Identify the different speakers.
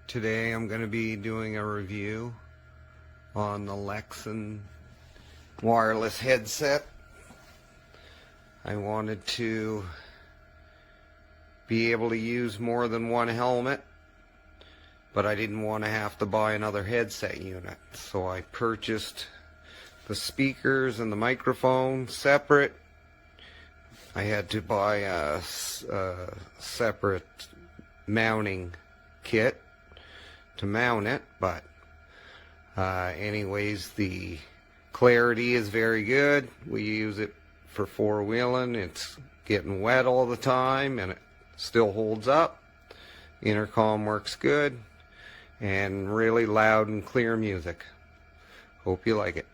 Speaker 1: Today I'm going to be doing a review on the LEXIN wireless headset. I wanted to be able to use more than one helmet, but I didn't want to have to buy another headset unit. So I purchased the speakers and the microphone separate. I had to buy a separate mounting kit to mount it, but anyways, the clarity is very good. We use it for four-wheeling. It's getting wet all the time and it still holds up. Intercom works good and really loud and clear music. Hope you like it.